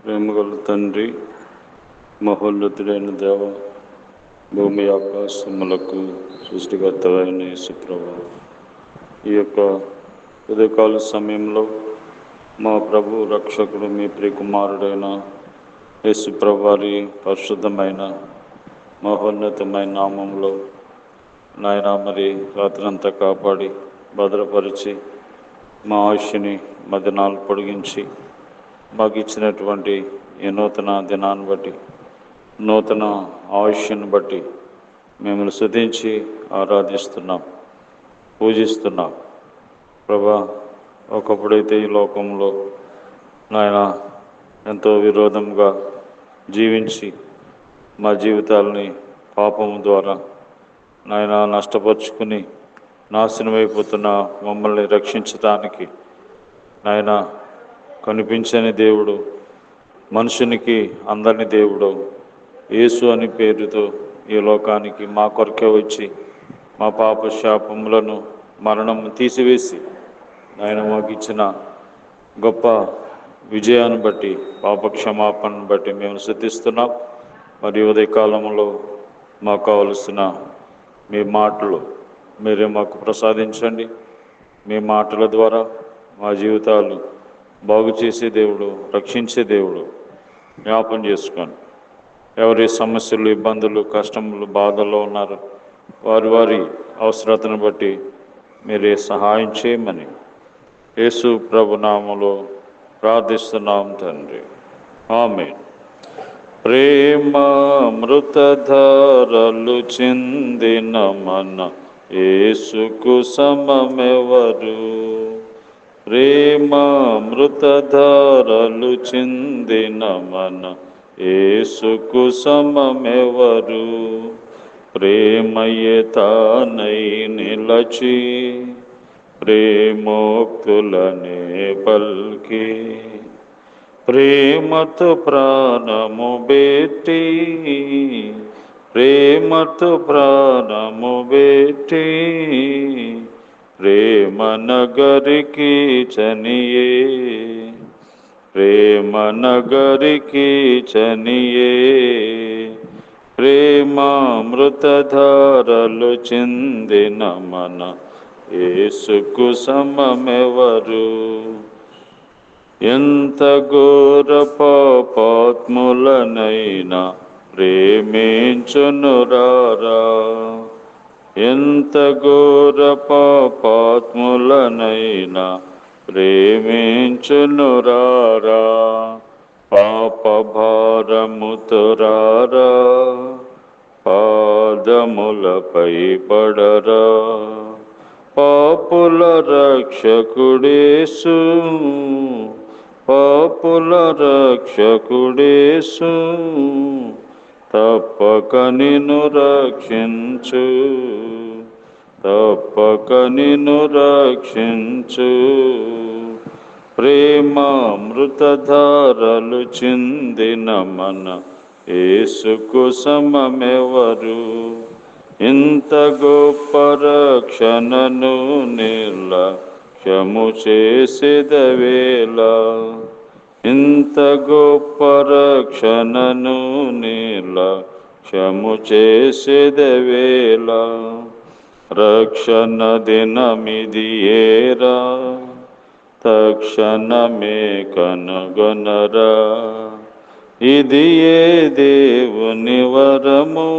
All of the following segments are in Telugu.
ప్రేమగల తండ్రి, మహోన్నతుడైన దేవ, భూమి ఆకాశములకు సృష్టికర్తవైన యేసుప్రభు, ఈ యొక్క ఉదయకాల సమయంలో మా ప్రభు రక్షకుడు మీ ప్రియకుమారుడైన యేసుప్రభు వారి పరిశుద్ధమైన మహోన్నతమైన నామంలో నాయన మరి రాత్రంతా కాపాడి భద్రపరిచి మా ఆయుష్ని మధ్యనాలు పొడిగించి మాకు ఇచ్చినటువంటి ఈ నూతన దినాన్ని బట్టి, నూతన ఆయుష్ని బట్టి మిమ్మల్ని స్తుతించి ఆరాధిస్తున్నాం, పూజిస్తున్నాం. ప్రభా, ఒకప్పుడైతే ఈ లోకంలో నాయన ఎంతో విరోధంగా జీవించి మా జీవితాలని పాపము ద్వారా నాయన నష్టపరుచుకుని నాశనమైపోతున్న మమ్మల్ని రక్షించటానికి నాయన కనిపించని దేవుడు, మనుషునికి అందరిని దేవుడు యేసు అని పేరుతో ఈ లోకానికి మా కొరకే వచ్చి మా పాప శాపములను మరణం తీసివేసి ఆయన మాకు ఇచ్చిన గొప్ప విజయాన్ని బట్టి, పాప క్షమాపణను బట్టి మేము స్తుతిస్తున్నాం. మరి ఉదయకాలంలో మాకు కావలసిన మీ మాటలు మీరే మాకు ప్రసాదించండి. మీ మాటల ద్వారా మా జీవితాలు బాగు చేసే దేవుడు, రక్షించే దేవుడు జ్ఞాపం చేసుకోండి. ఎవరి సమస్యలు, ఇబ్బందులు, కష్టములు, బాధల్లో ఉన్నారు వారి వారి అవసరతను బట్టి మీరే సహాయం చేయమని యేసు ప్రభు నామములో ప్రార్థిస్తున్నాం తండ్రి, ఆమేన్. ప్రేమామృతధారలు చిందిన మన యేసుకు సమమెవరు? ప్రేమామృతధారలు చిందిన మన యేసుకు సమమెవరు? ప్రేమయే తానై నిలచి ప్రేమోక్తులనే పల్కి ప్రేమతో ప్రాణము బెట్టి, ప్రేమతో ప్రాణము బెట్టి ప్రేమ నగరికి చనియే, ప్రేమ నగరికి చనియే. ప్రేమామృతధారలు చిందిన మన యేసుకు సమమెవరు? ఎంత ఘోర పాపాత్ములనైనా ప్రేమించునురారా, ఎంత ఘోర పాపాత్ములనైనా ప్రేమించునురారా. పాప భారముతో రారా, పాదములపై పడరా. పాపుల రక్షకుడేసు, పాపుల రక్షకుడేసు తప్పక నిన్ను రక్షించు, తప్పక నిన్ను రక్షించు. ప్రేమామృతధారలు చిందిన మన యేసుకు సమమెవరు? ఇంత గొప్ప రక్షణను నిర్లక్ష్యము చేసేదవేళ, ఇంత గొప్ప రక్షణను నిర్లక్ష్యము చేసేదవేళ. రక్షణ దినమిది ఏరా, తక్షణమే కనుగొనరా. ఇది ఏ దేవుని వరము,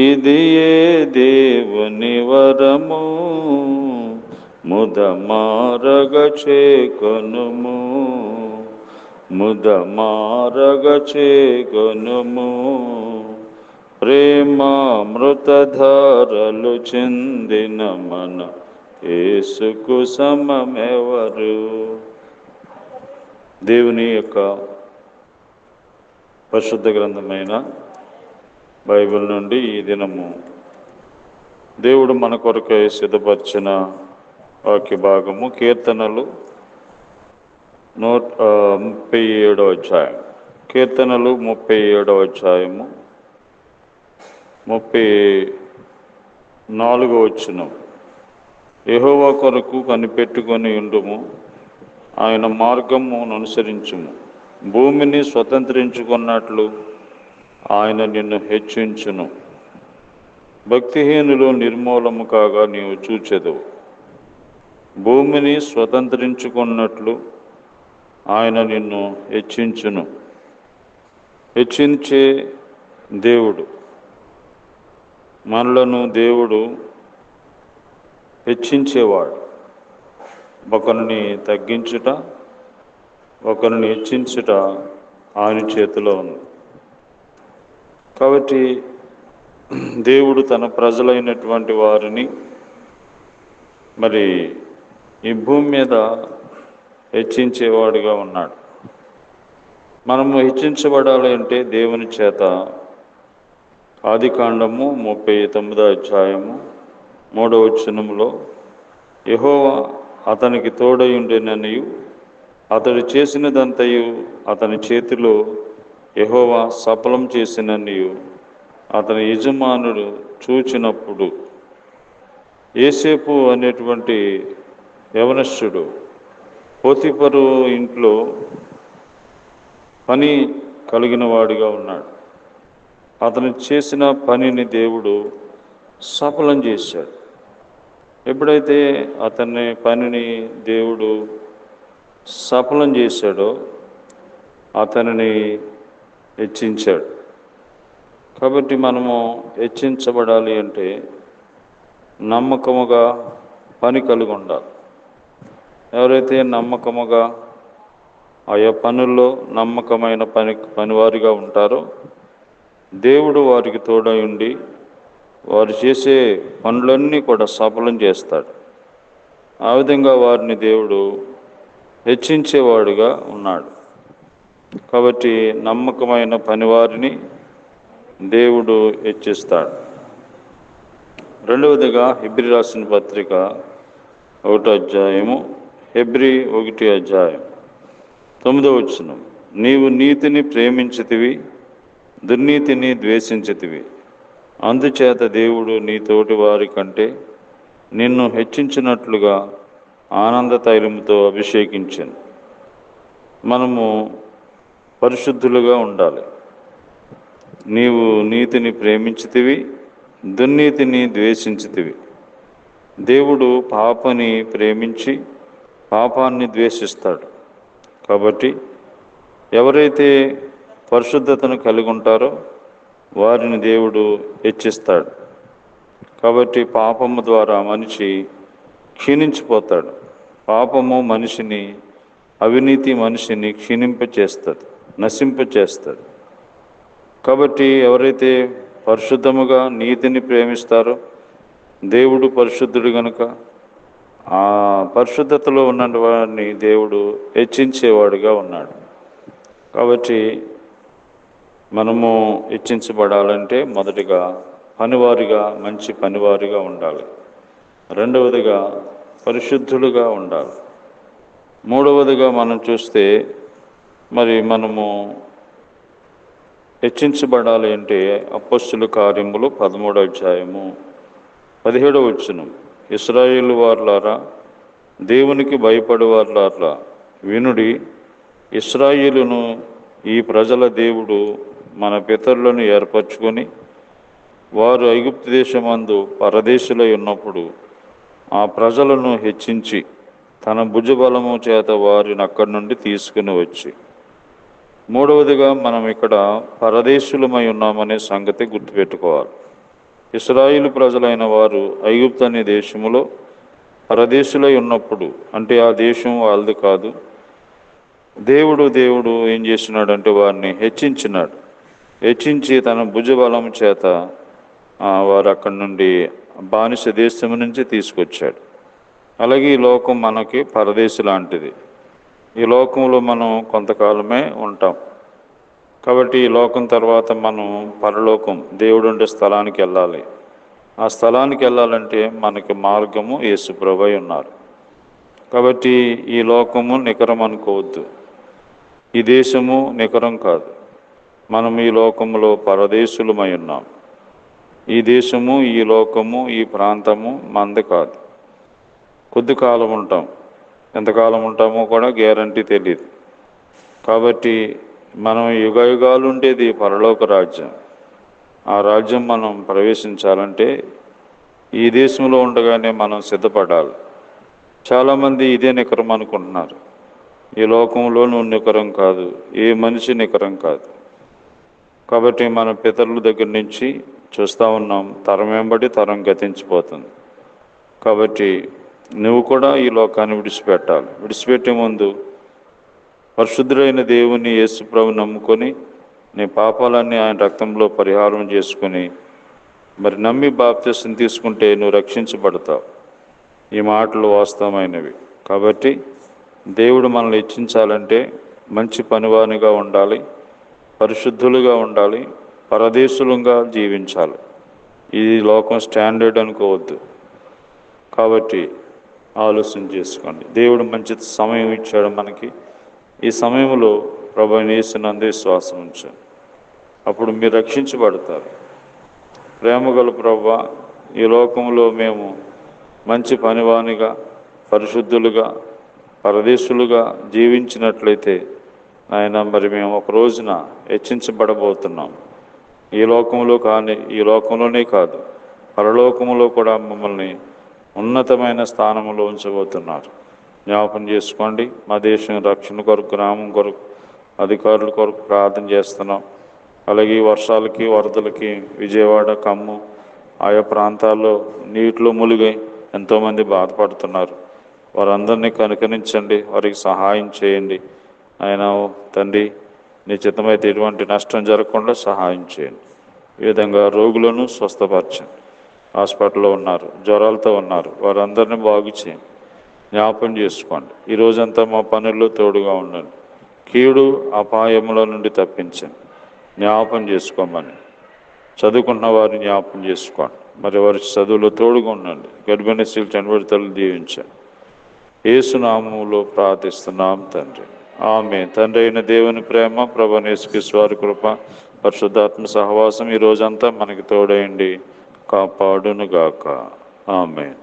ఇది ఏ దేవుని వరము. ముదమారగ చేకొనుము, ముదమారగ చేకొనుము. ప్రేమామృతధారలు చిందిన మన యేసుకు సమమెవరు? దేవుని యొక్క పరిశుద్ధ గ్రంథమైన బైబిల్ నుండి ఈ దినము దేవుడు మన కొరకై సిద్ధపరిచిన వాక్య భాగము కీర్తనలు 37వ అధ్యాయం. కీర్తనలు 37వ అధ్యాయము 34వ వచనం. యెహోవా కొరకు కనిపెట్టుకొని ఉండుము, ఆయన మార్గమును అనుసరించుము. భూమిని స్వతంత్రించుకున్నట్లు ఆయన నిన్ను హెచ్చించును. భక్తిహీనులు నిర్మూలము కాగా నీవు చూచెదవు. భూమిని స్వతంత్రించుకున్నట్లు ఆయన నిన్ను హెచ్చించును. హెచ్చించే దేవుడు. మనలను దేవుడు హెచ్చించేవాడు. ఒకరిని తగ్గించుట, ఒకరిని హెచ్చించుట ఆయన చేతిలో ఉంది. కాబట్టి దేవుడు తన ప్రజలైనటువంటి వారిని మరి ఈ భూమి మీద హెచ్చించేవాడుగా ఉన్నాడు. మనము హెచ్చించబడాలి అంటే దేవుని చేత ఆదికాండము 39వ అధ్యాయము 3వ వచనములో యెహోవా అతనికి తోడయుండెననియు అతడు చేసినదంతయు అతని చేతిలో యెహోవా సఫలం చేసిననియు అతని యజమానుడు చూచినప్పుడు. యోసేపు అనేటువంటి యవనస్తుడు పోతీఫరు ఇంట్లో పని కలిగిన వాడిగా ఉన్నాడు. అతను చేసిన పనిని దేవుడు సఫలం చేశాడు. ఎప్పుడైతే అతని పనిని దేవుడు సఫలం చేశాడో అతనిని హెచ్చించాడు. కాబట్టి మనము హెచ్చించబడాలి అంటే నమ్మకముగా పని కలిగి ఉండాలి. ఎవరైతే నమ్మకముగా ఆయా పనుల్లో నమ్మకమైన పనివారిగా ఉంటారో దేవుడు వారికి తోడై ఉండి వారు చేసే పనులన్నీ కూడా సఫలం చేస్తాడు. ఆ విధంగా వారిని దేవుడు హెచ్చించేవాడుగా ఉన్నాడు. కాబట్టి నమ్మకమైన పనివారిని దేవుడు హెచ్చిస్తాడు. రెండవదిగా హెబ్రీ రాసిన పత్రిక 1వ అధ్యాయము, హెబ్రీ 1వ అధ్యాయం 9వ వచనం. నీవు నీతిని ప్రేమించితివి, దుర్నీతిని ద్వేషించితివి. అందుచేత దేవుడు నీ తోటి వారి కంటే నిన్ను హెచ్చించినట్లుగా ఆనంద తైలముతో అభిషేకించాను. మనము పరిశుద్ధులుగా ఉండాలి. నీవు నీతిని ప్రేమించితివి, దుర్నీతిని ద్వేషించితివి. దేవుడు పాపని ప్రేమించి పాపాన్ని ద్వేషిస్తాడు. కాబట్టి ఎవరైతే పరిశుద్ధతను కలిగి ఉంటారో వారిని దేవుడు హెచ్చిస్తాడు. కాబట్టి పాపము ద్వారా మనిషి క్షీణించిపోతాడు. పాపము మనిషిని, అవినీతి మనిషిని క్షీణింపచేస్తుంది, నశింపచేస్తుంది. కాబట్టి ఎవరైతే పరిశుద్ధముగా నీతిని ప్రేమిస్తారో, దేవుడు పరిశుద్ధుడు గనుక ఆ పరిశుద్ధతలో ఉన్న వారిని దేవుడు హెచ్చించేవాడుగా ఉన్నాడు. కాబట్టి మనము హెచ్చించబడాలంటే మొదటిగా పనివారిగా, మంచి పనివారిగా ఉండాలి. రెండవదిగా పరిశుద్ధులుగా ఉండాలి. మూడవదిగా మనం చూస్తే మనము హెచ్చించబడాలి అంటే అపొస్తలుల కార్యములు 13వ అధ్యాయము 17వ వచనం. ఇశ్రాయేలు వారులారా, దేవునికి భయపడు వారులారా వినుడి. ఇశ్రాయేలును ఈ ప్రజల దేవుడు మన పితరులను ఏర్పరచుకొని వారు ఐగుప్తు దేశమందు పరదేశులై ఉన్నప్పుడు ఆ ప్రజలను హెచ్చించి తన భుజబలము చేత వారిని అక్కడి నుండి తీసుకుని వచ్చి. మూడవదిగా మనం ఇక్కడ పరదేశులమై ఉన్నామనే సంగతి గుర్తుపెట్టుకోవాలి. ఇశ్రాయేలు ప్రజలైన వారు ఐగుప్తు అనే దేశములో పరదేశులై ఉన్నప్పుడు, అంటే ఆ దేశం వాళ్ళది కాదు. దేవుడు ఏం చేసినాడంటే వారిని హెచ్చించినాడు. హెచ్చించి తన భుజబలం చేత వారు అక్కడి నుండి బానిస దేశం నుంచి తీసుకొచ్చాడు. అలాగే ఈ లోకం మనకి పరదేశి లాంటిది. ఈ లోకంలో మనం కొంతకాలమే ఉంటాం. కాబట్టి ఈ లోకం తర్వాత మనం పరలోకం, దేవుడు ఉండే స్థలానికి వెళ్ళాలి. ఆ స్థలానికి వెళ్ళాలంటే మనకి మార్గము యేసు ప్రభువే ఉన్నారు. కాబట్టి ఈ లోకము నికరం అనుకోవద్దు, ఈ దేశము నికరం కాదు. మనం ఈ లోకములో పరదేశులమై ఉన్నాం. ఈ దేశము, ఈ లోకము, ఈ ప్రాంతము మంది కాదు. కొద్ది కాలం ఉంటాం, ఎంతకాలం ఉంటామో కూడా గ్యారంటీ తెలియదు. కాబట్టి మనం యుగాలు ఉండేది పరలోక రాజ్యం. ఆ రాజ్యం మనం ప్రవేశించాలంటే ఈ దేశంలో ఉండగానే మనం సిద్ధపడాలి. చాలామంది ఇదే నికరం అనుకుంటున్నారు. ఈ లోకంలో నువ్వు నికరం కాదు, ఏ మనిషి నికరం కాదు. కాబట్టి మన పితరుల దగ్గర నుంచి చూస్తూ ఉన్నాం, తరం వెంబడి తరం గతించిపోతుంది. కాబట్టి నువ్వు కూడా ఈ లోకాన్ని విడిచిపెట్టాలి. విడిచిపెట్టే ముందు పరిశుద్ధుడైన దేవుని యేసు ప్రభువుని నమ్ముకొని నీ పాపాలన్నీ ఆయన రక్తంలో పరిహారం చేసుకుని మరి నమ్మి బాప్తిసం తీసుకుంటే నువ్వు రక్షించబడతావు. ఈ మాటలు వాస్తవమైనవి. కాబట్టి దేవుడు మనల్ని హెచ్చించాలంటే మంచి పనివానిగా ఉండాలి, పరిశుద్ధులుగా ఉండాలి, పరదేశులుగా జీవించాలి. ఇది లోకం స్టాండర్డ్ అనుకోవద్దు. కాబట్టి ఆలోచన చేసుకోండి. దేవుడు మంచి సమయం ఇచ్చాడు మనకి. ఈ సమయంలో ప్రభువుని యేసునందు విశ్వాసం ఉంచండి. అప్పుడు మీరు రక్షించబడతారు. ప్రేమగల ప్రభువా, ఈ లోకంలో మేము మంచి పనివానిగా, పరిశుద్ధులుగా, పరదేశులుగా జీవించినట్లయితే ఆయన మరి మేము ఒక రోజున హెచ్చించబడబోతున్నాం. ఈ లోకంలో కానీ, ఈ లోకంలోనే కాదు, పరలోకంలో కూడా మమ్మల్ని ఉన్నతమైన స్థానంలో ఉంచబోతున్నారు. జ్ఞాపకం చేసుకోండి. మా దేశం రక్షణ కొరకు, గ్రామం కొరకు, అధికారుల కొరకు ప్రార్థన చేస్తున్నాం. అలాగే వర్షాలకి, వరదలకి విజయవాడ, ఖమ్మం ఆయా ప్రాంతాల్లో నీటిలో మునిగి ఎంతోమంది బాధపడుతున్నారు. వారందరినీ కనుకరించండి, వారికి సహాయం చేయండి. ఆయన తండ్రి, నీ చిత్తమైతే ఎటువంటి నష్టం జరగకుండా సహాయం చేయండి. ఈ విధంగా రోగులను స్వస్థపరచండి. హాస్పిటల్లో ఉన్నారు, జ్వరాలతో ఉన్నారు, వారందరినీ బాగు చేయండి. జ్ఞాపకం చేసుకోండి. ఈ రోజంతా మా పనుల్లో తోడుగా ఉండండి. కీడు అపాయముల నుండి తప్పించండి. జ్ఞాపకం చేసుకోమని చదువుకున్న వారిని జ్ఞాపకం చేసుకోండి. మరి వారి చదువులో తోడుగా ఉండండి. గర్భిణీ స్త్రీలు చనిపెడతలు దీవించండి. యేసు నామములో ప్రార్థిస్తున్నాం తండ్రి, ఆమేన్. తండ్రి అయిన దేవుని ప్రేమ, ప్రభువైన యేసుక్రీస్తు వారి కృప, పరిశుద్ధాత్మ సహవాసం ఈ రోజంతా మనకి తోడైండి కాపాడునుగాక. ఆమేన్.